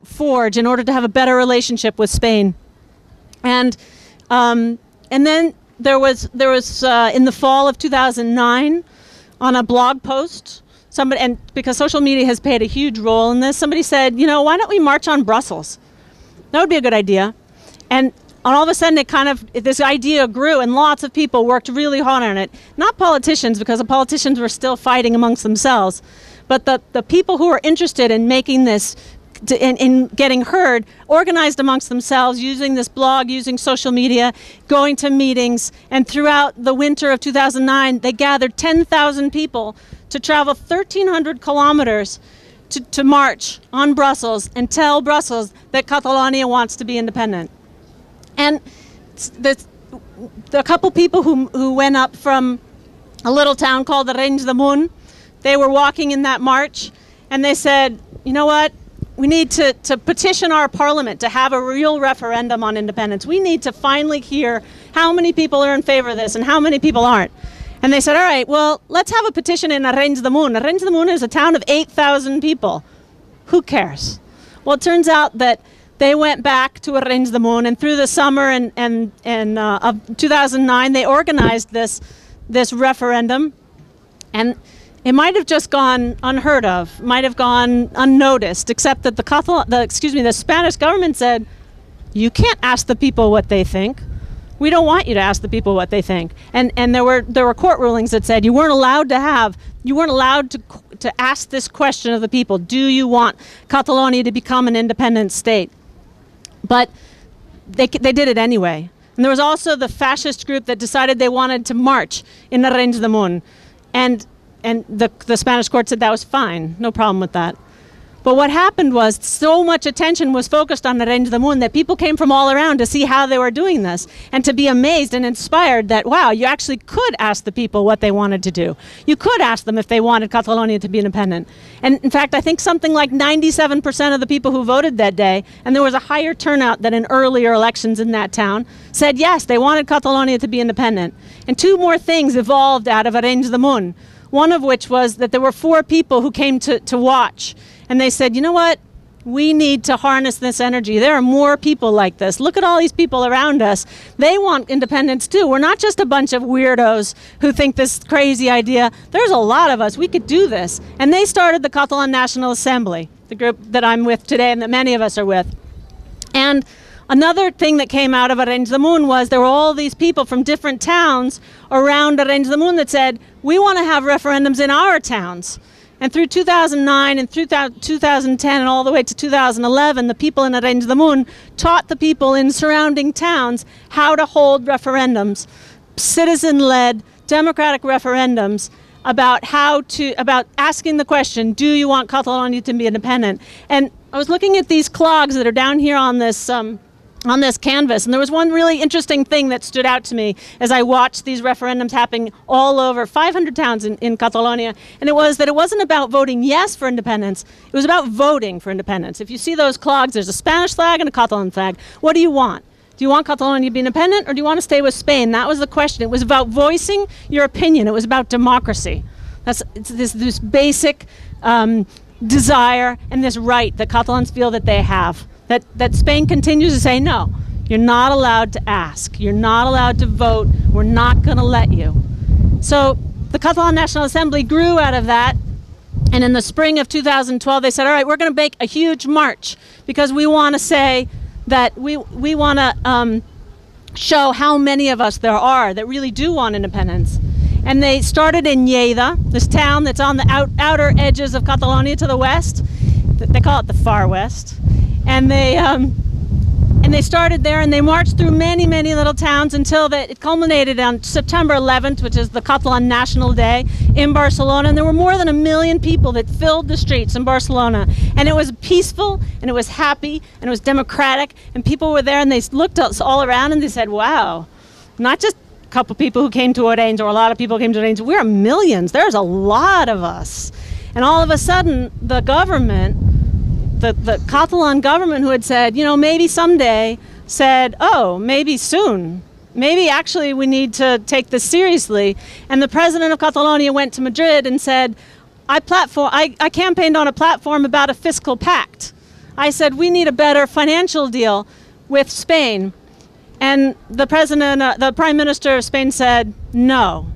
forge in order to have a better relationship with Spain. And then there was in the fall of 2009, on a blog post, somebody, and because social media has played a huge role in this, somebody said, you know, why don't we march on Brussels? That would be a good idea. And all of a sudden, this idea grew, and lots of people worked really hard on it. Not politicians, because the politicians were still fighting amongst themselves, but the people who were interested in making this, in getting heard, organized amongst themselves, using this blog, using social media, going to meetings, and throughout the winter of 2009, they gathered 10,000 people to travel 1,300 kilometers to march on Brussels and tell Brussels that Catalonia wants to be independent. And the couple people who went up from a little town called Arenys de Munt, they were walking in that march, and they said, you know what? We need to petition our parliament to have a real referendum on independence. We need to finally hear how many people are in favor of this and how many people aren't. And they said, all right, well, let's have a petition in Arenys de Munt. Arenys de Munt is a town of 8,000 people. Who cares? Well, it turns out that they went back to Arenys de Munt, and through the summer of 2009, they organized this referendum. And it might have just gone unheard of, might have gone unnoticed, except that the Spanish government said, you can't ask the people what they think. We don't want you to ask the people what they think. And there were court rulings that said you weren't allowed to ask this question of the people. Do you want Catalonia to become an independent state? But they did it anyway. And there was also the fascist group that decided they wanted to march in Arenys de Munt. And the Spanish court said that was fine, no problem with that. But what happened was so much attention was focused on Arenys de Munt that people came from all around to see how they were doing this and to be amazed and inspired that, wow, you actually could ask the people what they wanted to do. You could ask them if they wanted Catalonia to be independent. And in fact, I think something like 97% of the people who voted that day, and there was a higher turnout than in earlier elections in that town, said yes, they wanted Catalonia to be independent. And two more things evolved out of Arenys de Munt. One of which was that there were 4 people who came to watch. And they said, you know what? We need to harness this energy. There are more people like this. Look at all these people around us. They want independence too. We're not just a bunch of weirdos who think this crazy idea. There's a lot of us. We could do this. And they started the Catalan National Assembly, the group that I'm with today and that many of us are with. And another thing that came out of Arenys de Munt was there were all these people from different towns around Arenys de Munt that said, we want to have referendums in our towns. And through 2009 and through 2010 and all the way to 2011, the people in Arenys de Munt taught the people in surrounding towns how to hold referendums, citizen-led democratic referendums about about asking the question, do you want Catalonia to be independent? And I was looking at these clogs that are down here on this canvas, and there was one really interesting thing that stood out to me as I watched these referendums happening all over 500 towns in Catalonia, and it was that it wasn't about voting yes for independence, it was about voting for independence. If you see those clogs, there's a Spanish flag and a Catalan flag. What do you want? Do you want Catalonia to be independent, or do you want to stay with Spain? That was the question. It was about voicing your opinion. It was about democracy. It's this basic desire and this right that Catalans feel that they have. That Spain continues to say, no, you're not allowed to ask. You're not allowed to vote. We're not going to let you. So the Catalan National Assembly grew out of that. And in the spring of 2012, they said, all right, we're going to make a huge march because we want to say that we want to show how many of us there are that really do want independence. And they started in Lleida, this town that's on the outer edges of Catalonia to the west. They call it the far west. And they started there, and they marched through many, many little towns until it culminated on September 11th, which is the Catalan National Day, in Barcelona. And there were more than 1 million people that filled the streets in Barcelona. And it was peaceful, and it was happy, and it was democratic. And people were there, and they looked all around, and they said, wow, not just a couple people who came to Orenys, or a lot of people who came to Orenys. We're millions. There's a lot of us. And all of a sudden, the government, the Catalan government, who had said, you know, maybe someday, said, oh, maybe soon. Maybe actually we need to take this seriously. And the president of Catalonia went to Madrid and said, I campaigned on a platform about a fiscal pact. I said, we need a better financial deal with Spain. And the Prime Minister of Spain said, no.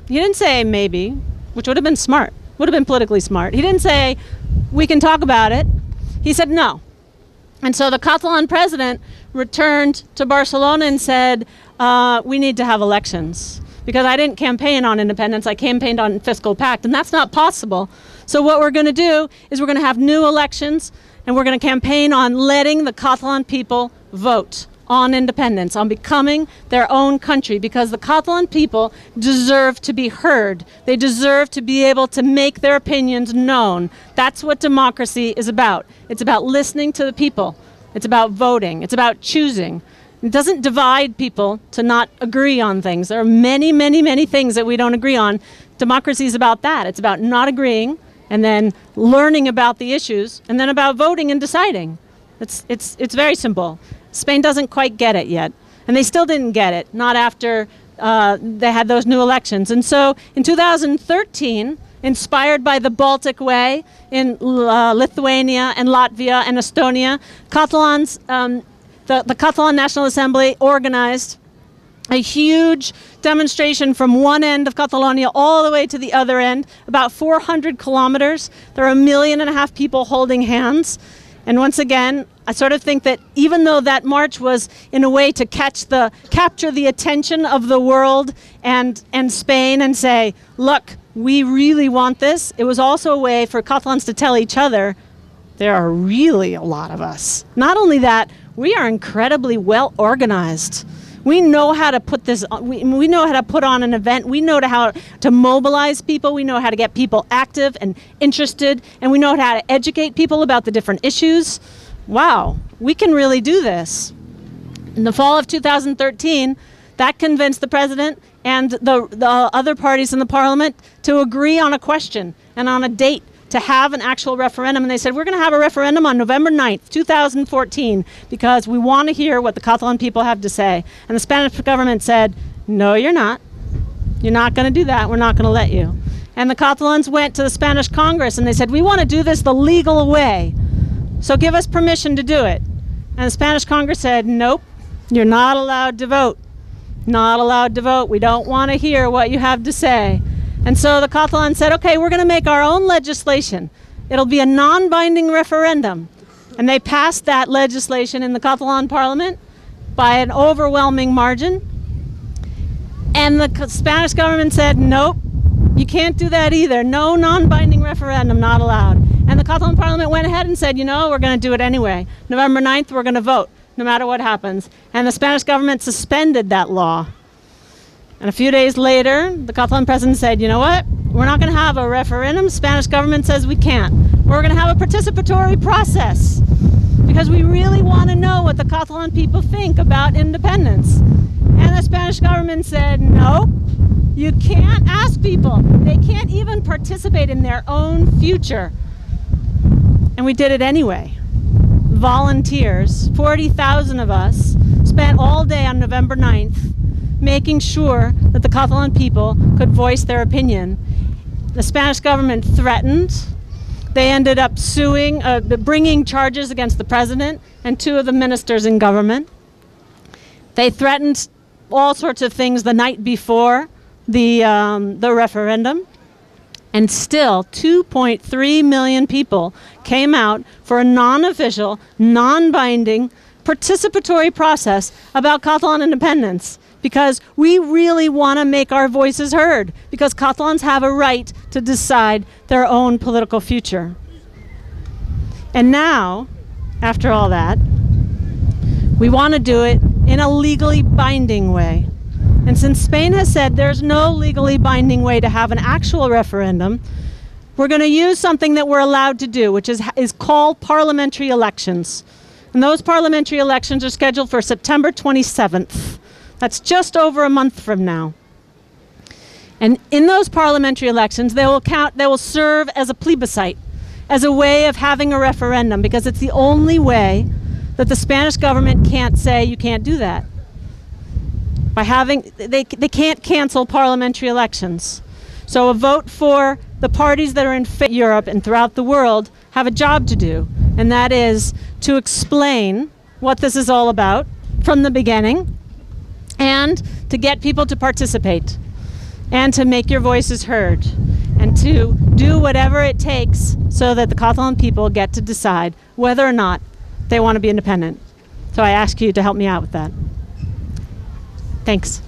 He didn't say maybe, which would have been smart, would have been politically smart. He didn't say, we can talk about it. He said no. And so the Catalan president returned to Barcelona and said, we need to have elections. Because I didn't campaign on independence, I campaigned on fiscal pact, and that's not possible. So what we're going to do is we're going to have new elections, and we're going to campaign on letting the Catalan people vote on independence, on becoming their own country, because the Catalan people deserve to be heard. They deserve to be able to make their opinions known. That's what democracy is about. It's about listening to the people. It's about voting. It's about choosing. It doesn't divide people to not agree on things. There are many, many, many things that we don't agree on. Democracy is about that. It's about not agreeing and then learning about the issues and then about voting and deciding. It's very simple. Spain doesn't quite get it yet. And they still didn't get it, not after they had those new elections. And so in 2013, inspired by the Baltic Way in Lithuania and Latvia and Estonia, the Catalan National Assembly organized a huge demonstration from one end of Catalonia all the way to the other end, about 400 kilometers. There are 1.5 million people holding hands. And once again, I sort of think that even though that march was in a way to capture the attention of the world and Spain and say, look, we really want this, it was also a way for Catalans to tell each other, there are really a lot of us. Not only that, we are incredibly well organized. We know how to put this, we know how to put on an event. We know how to mobilize people. We know how to get people active and interested. And we know how to educate people about the different issues. Wow, we can really do this. In the fall of 2013, that convinced the president and the other parties in the parliament to agree on a question and on a date to have an actual referendum. And they said, we're going to have a referendum on November 9th, 2014, because we want to hear what the Catalan people have to say. And the Spanish government said, no, you're not. You're not going to do that. We're not going to let you. And the Catalans went to the Spanish Congress and they said, we want to do this the legal way. So give us permission to do it. And the Spanish Congress said, nope, you're not allowed to vote. Not allowed to vote. We don't want to hear what you have to say. And so the Catalans said, okay, we're going to make our own legislation. It'll be a non-binding referendum. And they passed that legislation in the Catalan parliament by an overwhelming margin. And the Spanish government said, nope, you can't do that either. No non-binding referendum, not allowed. And the Catalan parliament went ahead and said, you know, we're going to do it anyway. November 9th, we're going to vote, no matter what happens. And the Spanish government suspended that law. And a few days later, the Catalan president said, you know what? We're not going to have a referendum. Spanish government says we can't. We're going to have a participatory process because we really want to know what the Catalan people think about independence. And the Spanish government said, no, you can't ask people. They can't even participate in their own future. And we did it anyway. Volunteers, 40,000 of us, spent all day on November 9th making sure that the Catalan people could voice their opinion. The Spanish government threatened. They ended up suing, bringing charges against the president and 2 of the ministers in government. They threatened all sorts of things the night before the referendum. And still, 2.3 million people came out for a non-official, non-binding, participatory process about Catalan independence. Because we really want to make our voices heard, because Catalans have a right to decide their own political future. And now, after all that, we want to do it in a legally binding way. And since Spain has said there's no legally binding way to have an actual referendum, we're going to use something that we're allowed to do, which is called parliamentary elections. And those parliamentary elections are scheduled for September 27th. That's just over a month from now. And in those parliamentary elections, they will serve as a plebiscite, as a way of having a referendum, because it's the only way that the Spanish government can't say you can't do that. They can't cancel parliamentary elections. So a vote for the parties that are in Europe and throughout the world have a job to do. and that is to explain what this is all about from the beginning, and to get people to participate, and to make your voices heard, and to do whatever it takes so that the Catalan people get to decide whether or not they want to be independent. So I ask you to help me out with that. Thanks.